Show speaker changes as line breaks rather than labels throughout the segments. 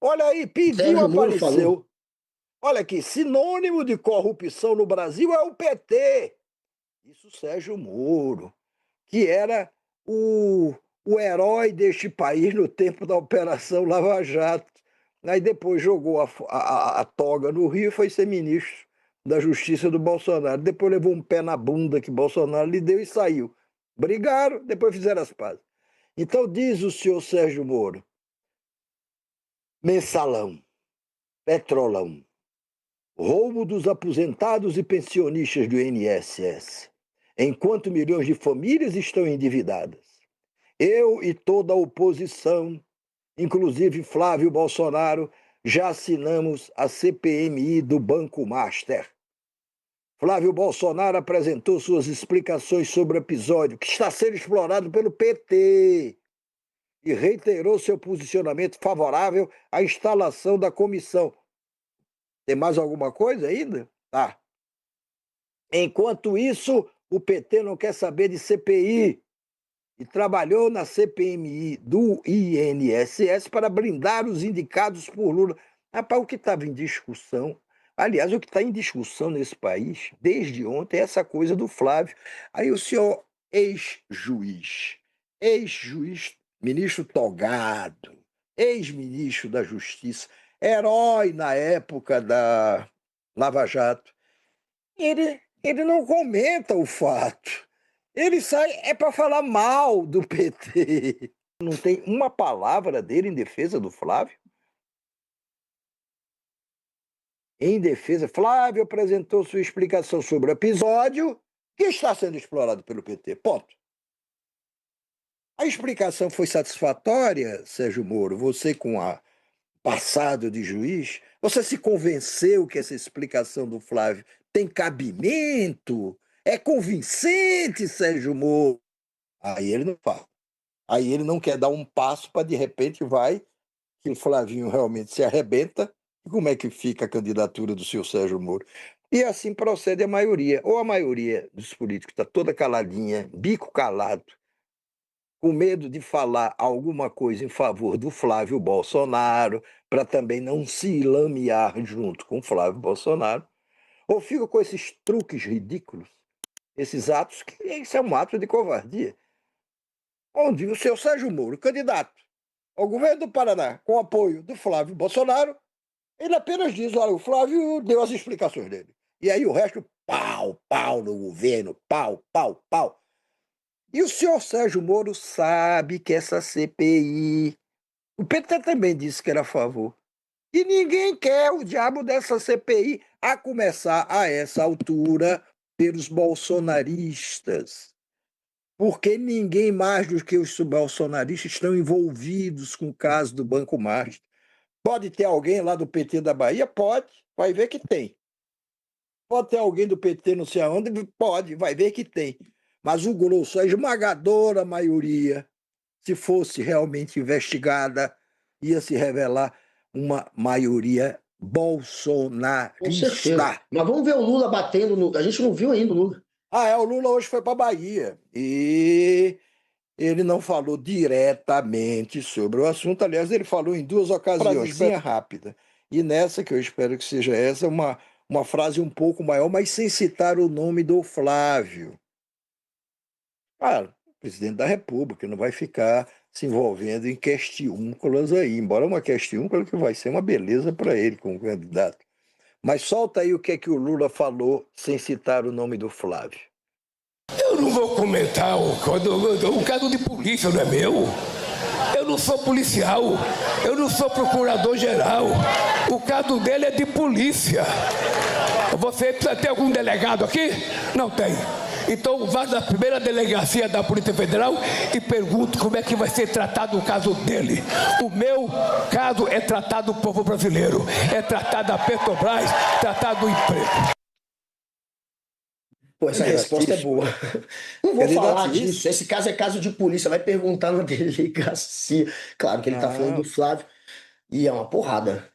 Olha aí, pediu,
Sérgio Moro falou.
apareceu. Olha aqui, sinônimo de corrupção no Brasil é o PT. Isso Sérgio Moro, que era o, o herói deste país no tempo da Operação Lava Jato. Aí depois jogou a toga no Rio e foi ser ministro da Justiça do Bolsonaro. Depois levou um pé na bunda que Bolsonaro lhe deu e saiu. Brigaram, depois fizeram as pazes. Então diz o senhor Sérgio Moro, mensalão, petrolão, roubo dos aposentados e pensionistas do INSS, enquanto milhões de famílias estão endividadas. Eu e toda a oposição, inclusive Flávio Bolsonaro, já assinamos a CPMI do Banco Master. Flávio Bolsonaro apresentou suas explicações sobre o episódio que está sendo explorado pelo PT e reiterou seu posicionamento favorável à instalação da comissão. Tem mais alguma coisa ainda? Tá. Enquanto isso, o PT não quer saber de CPI e trabalhou na CPMI do INSS para blindar os indicados por Lula. Rapaz, o que estava em discussão, aliás, o que está em discussão nesse país, desde ontem, é essa coisa do Flávio. Aí o senhor ex-juiz, ministro Togado, ex-ministro da Justiça, herói na época da Lava Jato, ele não comenta o fato. Ele sai para falar mal do PT. Não tem uma palavra dele em defesa do Flávio. Em defesa, Flávio apresentou sua explicação sobre o episódio que está sendo explorado pelo PT. Ponto. A explicação foi satisfatória, Sérgio Moro? Você, com a passado de juiz, você se convenceu que essa explicação do Flávio tem cabimento? É convincente, Sérgio Moro? Aí ele não fala. Aí ele não quer dar um passo para, de repente, vai que o Flavinho realmente se arrebenta. E como é que fica a candidatura do seu Sérgio Moro? E assim procede a maioria. Ou a maioria dos políticos está toda caladinha, bico calado, com medo de falar alguma coisa em favor do Flávio Bolsonaro, para também não se lamear junto com o Flávio Bolsonaro, ou fica com esses truques ridículos, esses atos, que isso é um ato de covardia, onde o seu Sérgio Moro, candidato ao governo do Paraná, com apoio do Flávio Bolsonaro, ele apenas diz, olha, o Flávio deu as explicações dele. E aí o resto, pau no governo, pau. E o senhor Sérgio Moro sabe que essa CPI... O PT também disse que era a favor. E ninguém quer o diabo dessa CPI, a começar a essa altura pelos bolsonaristas. Porque ninguém mais do que os bolsonaristas estão envolvidos com o caso do Banco Master. Pode ter alguém lá do PT da Bahia? Pode, vai ver que tem. Pode ter alguém do PT não sei aonde? Pode, vai ver que tem. Mas o grosso, a esmagadora maioria, se fosse realmente investigada, ia se revelar uma maioria
Com certeza.
bolsonarista.
Mas vamos ver o Lula batendo no. A gente não viu ainda o Lula.
O Lula hoje foi para a Bahia e ele não falou diretamente sobre o assunto. Aliás, ele falou em duas ocasiões, bem rápida. E nessa, que eu espero que seja essa, uma frase um pouco maior, mas sem citar o nome do Flávio. O presidente da República não vai ficar se envolvendo em questiúnculas aí, embora uma questiúncula que vai ser uma beleza para ele como candidato. Mas solta aí o que é que o Lula falou sem citar o nome do Flávio.
Eu não vou comentar o caso de polícia, não é meu. Eu não sou policial, eu não sou procurador-geral. O caso dele é de polícia. Você precisa ter algum delegado aqui? Não tem. Então vá na primeira delegacia da Polícia Federal e pergunte como é que vai ser tratado o caso dele. O meu caso é tratado do povo brasileiro, é tratado da Petrobras, tratado do emprego.
Pô, essa resposta é boa. Não vou falar disso. Esse caso é caso de polícia. Vai perguntar na delegacia. Claro que ele está falando do Flávio. E é uma porrada.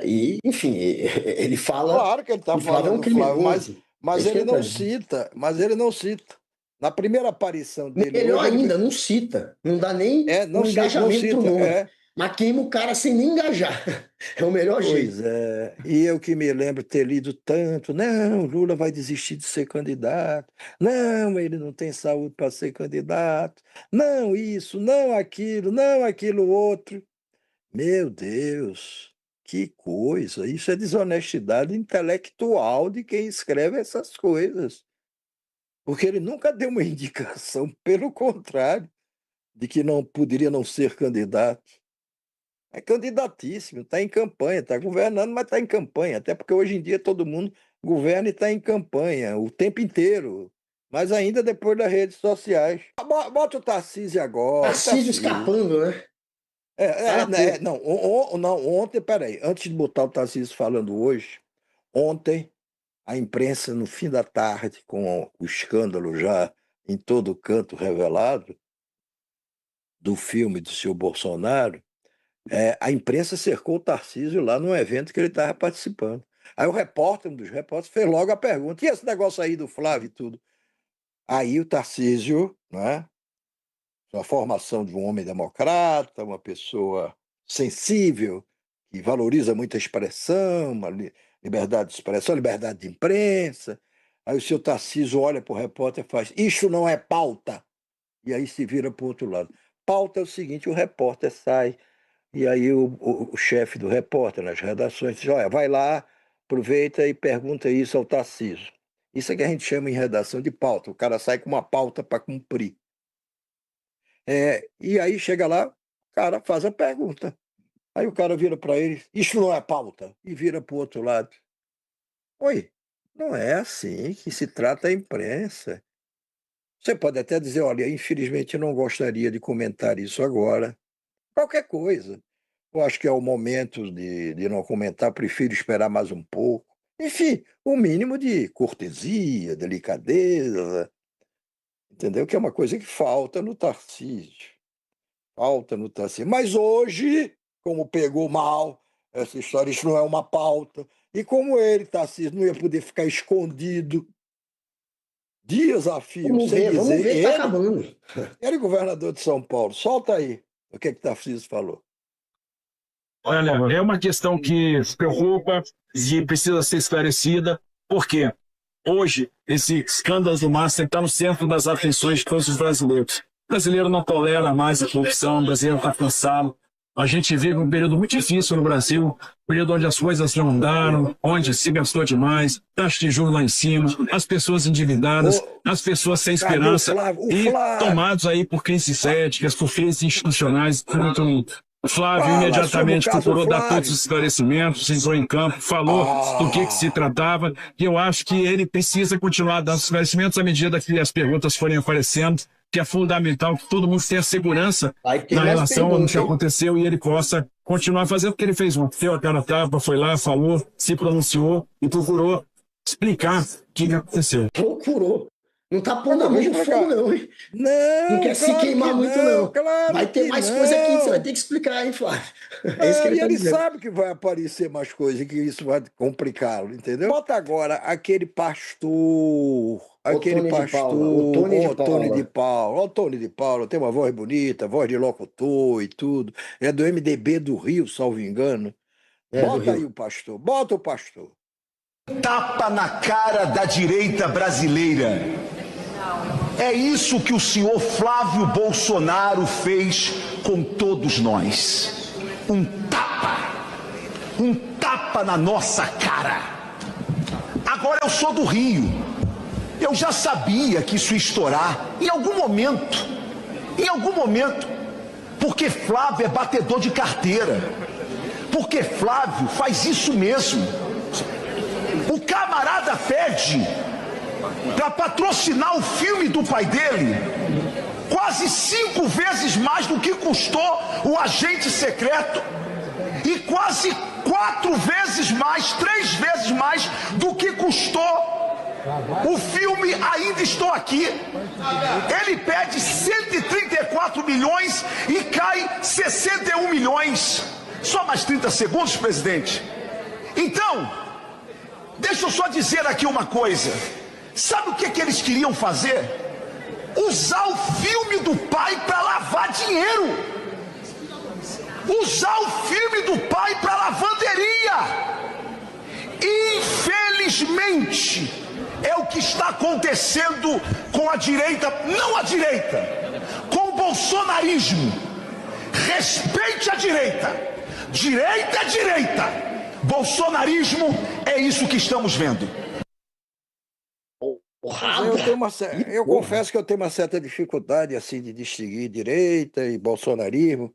E, enfim, ele fala.
Claro que ele está falando do Flávio, mas ele não cita. Na primeira aparição dele.
Melhor ainda, não cita. Não dá nem um engajamento pro nome. mas queima o cara sem nem engajar. É o melhor jeito.
Pois é, e eu que me lembro ter lido tanto, não, Lula vai desistir de ser candidato, não, ele não tem saúde para ser candidato, não isso, não aquilo outro. Meu Deus, que coisa, isso é desonestidade intelectual de quem escreve essas coisas, porque ele nunca deu uma indicação, pelo contrário, de que não poderia não ser candidato. É candidatíssimo, está em campanha, está governando, mas está em campanha, até porque hoje em dia todo mundo governa e está em campanha o tempo inteiro, mas ainda depois das redes sociais. Bota o Tarcísio agora.
Tarcísio escapando, né?
Não, ontem, peraí, antes de botar o Tarcísio falando hoje, ontem a imprensa, no fim da tarde, com o escândalo já em todo canto revelado do filme do senhor Bolsonaro, a imprensa cercou o Tarcísio lá num evento que ele estava participando. Aí o repórter, um dos repórteres, fez logo a pergunta: e esse negócio aí do Flávio e tudo? Aí o Tarcísio, né, sua formação de um homem democrata, uma pessoa sensível, que valoriza muito a expressão, uma liberdade de expressão, liberdade de imprensa. Aí o seu Tarcísio olha para o repórter e faz: isso não é pauta. E aí se vira para o outro lado. Pauta é o seguinte: o repórter sai. E aí o chefe do repórter nas redações diz: olha, vai lá, aproveita e pergunta isso ao Tarcísio. Isso é que a gente chama em redação de pauta. O cara sai com uma pauta para cumprir. E aí chega lá, o cara faz a pergunta. Aí o cara vira para ele: isso não é pauta. E vira para o outro lado. Oi, não é assim que se trata a imprensa. Você pode até dizer: olha, infelizmente eu não gostaria de comentar isso agora. Qualquer coisa. Eu acho que é o momento de não comentar, prefiro esperar mais um pouco. Enfim, o mínimo de cortesia, delicadeza, entendeu? Que é uma coisa que falta no Tarcísio. Falta no Tarcísio. Mas hoje, como pegou mal essa história, isso não é uma pauta. E como ele, Tarcísio, não ia poder ficar escondido dias a fio,
vamos ver, que tá acabando.
Ele é governador de São Paulo. Solta aí o que Tarcísio falou.
Olha, é uma questão que preocupa e precisa ser esclarecida, porque hoje esse escândalo do Massa está no centro das atenções de todos os brasileiros. O brasileiro não tolera mais a corrupção, o brasileiro está cansado. A gente vive um período muito difícil no Brasil, um período onde as coisas não andaram, onde se gastou demais, taxa de juros lá em cima, as pessoas endividadas, as pessoas sem esperança e tomados aí por crises éticas, por crises institucionais. O Flávio imediatamente procurou dar todos os esclarecimentos, entrou em campo, falou do que se tratava, e eu acho que ele precisa continuar dando esclarecimentos à medida que as perguntas forem aparecendo, que é fundamental que todo mundo tenha segurança na relação ao que aconteceu e ele possa continuar fazendo o que ele fez ontem. Deu a cara a tapa, foi lá, falou, se pronunciou e procurou explicar o que aconteceu.
Procurou. Não tá pondo a mão no fogo, não, hein? Não quer se queimar muito, não.
Claro,
vai ter mais coisa aqui que você vai ter que explicar, hein, Flávio? É isso que
ele sabe que vai aparecer mais coisa, que isso vai complicá-lo, entendeu? Bota agora aquele pastor. Aquele pastor. O Tony de Paula. O Tony de Paula tem uma voz bonita, voz de locutor e tudo. É do MDB do Rio, salvo engano. Bota aí o pastor. Bota o pastor.
Tapa na cara da direita brasileira. É isso que o senhor Flávio Bolsonaro fez com todos nós. Um tapa na nossa cara. Agora eu sou do Rio. Eu já sabia que isso ia estourar em algum momento, porque Flávio é batedor de carteira, porque Flávio faz isso mesmo. O camarada pede para patrocinar o filme do pai dele quase 5 vezes mais do que custou o Agente Secreto e quase 4 vezes mais, 3 vezes mais do que custou o filme Ainda Estou Aqui. Ele pede 134 milhões e cai 61 milhões. Só mais 30 segundos, presidente. Então, deixa eu só dizer aqui uma coisa. Sabe o que eles queriam fazer? Usar o filme do pai para lavar dinheiro. usar o filme do pai para lavanderia. Infelizmente, é o que está acontecendo com a direita, não a direita, com o bolsonarismo. Respeite a direita. Direita é direita. Bolsonarismo é isso que estamos vendo.
Eu confesso que eu tenho uma certa dificuldade assim de distinguir direita e bolsonarismo.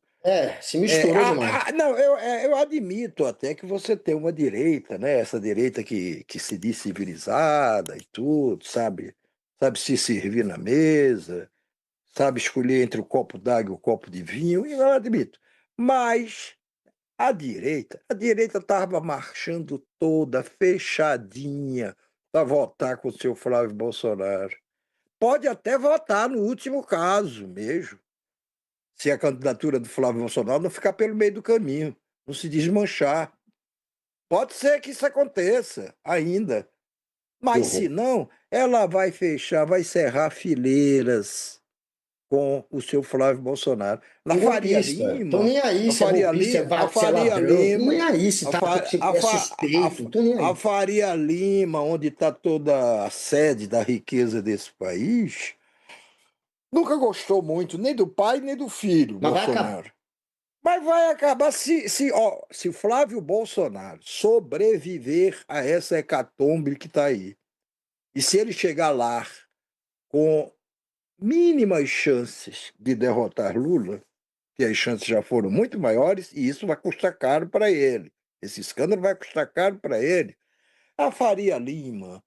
Se misturou demais.
Não, eu admito até que você tem uma direita, né? Essa direita que se diz civilizada e tudo, sabe se servir na mesa, sabe escolher entre o copo d'água e o copo de vinho, eu admito. Mas a direita estava marchando toda fechadinha para votar com o seu Flávio Bolsonaro. Pode até votar no último caso mesmo, se a candidatura do Flávio Bolsonaro não ficar pelo meio do caminho, não se desmanchar. Pode ser que isso aconteça ainda. Mas se não, ela vai fechar, vai cerrar fileiras com o seu Flávio Bolsonaro. Na Faria Lima.
Tô nem aí, se é golpista,
a Faria Lima.
Tô nem aí, se é suspeito. Tô nem aí.
A Faria Lima, onde está toda a sede da riqueza desse país, nunca gostou muito nem do pai nem do filho, Bolsonaro. Mas vai acabar se Flávio Bolsonaro sobreviver a essa hecatombe que está aí. E se ele chegar lá com mínimas chances de derrotar Lula, que as chances já foram muito maiores, e isso vai custar caro para ele. Esse escândalo vai custar caro para ele. A Faria Lima,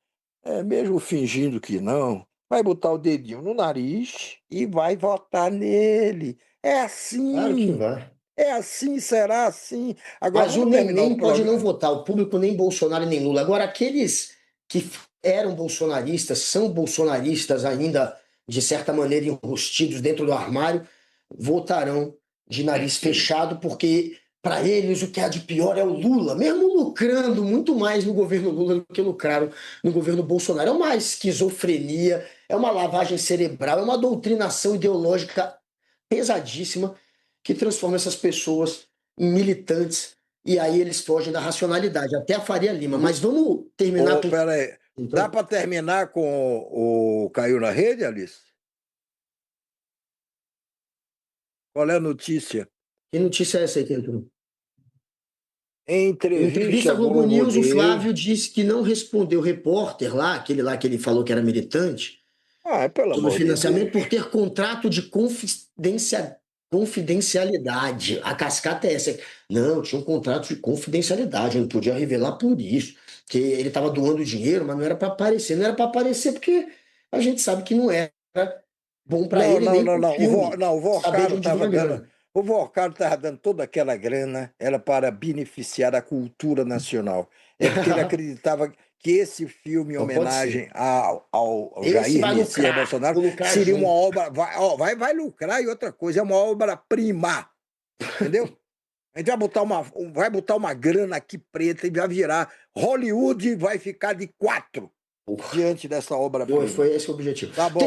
mesmo fingindo que não, vai botar o dedinho no nariz e vai votar nele. É assim.
Claro que vai.
É assim, será assim. Agora,
mas o nem pode não votar, o público nem Bolsonaro nem Lula. Agora, aqueles que eram bolsonaristas, são bolsonaristas ainda, de certa maneira, enrustidos dentro do armário, votarão de nariz fechado, porque para eles o que há de pior é o Lula, mesmo lucrando muito mais no governo Lula do que lucraram no governo Bolsonaro. É uma esquizofrenia, é uma lavagem cerebral, é uma doutrinação ideológica pesadíssima que transforma essas pessoas em militantes, e aí eles fogem da racionalidade, até a Faria Lima. Mas vamos terminar...
Peraí, dá para terminar com o Caiu na Rede, Alice? Qual é a notícia?
Que notícia é essa aí que entrou?
Em entrevista
à Globo News, o Flávio disse que não respondeu o repórter lá, aquele lá que ele falou que era militante, sobre financiamento por ter contrato de confidencialidade. A cascata é essa. Não, tinha um contrato de confidencialidade, eu não podia revelar por isso, que ele estava doando dinheiro, mas não era para aparecer. Não era para aparecer porque a gente sabe que não era bom para ele.
O Vorcado estava dando toda aquela grana, era para beneficiar a cultura nacional. É porque ele acreditava que esse filme, em homenagem ao Jair Messias Bolsonaro, seria uma obra... Vai lucrar, e outra coisa, é uma obra-prima. Entendeu? A gente vai botar uma grana aqui preta e vai virar. Hollywood vai ficar de 4 diante dessa obra-prima.
Foi esse o objetivo.
Tá bom.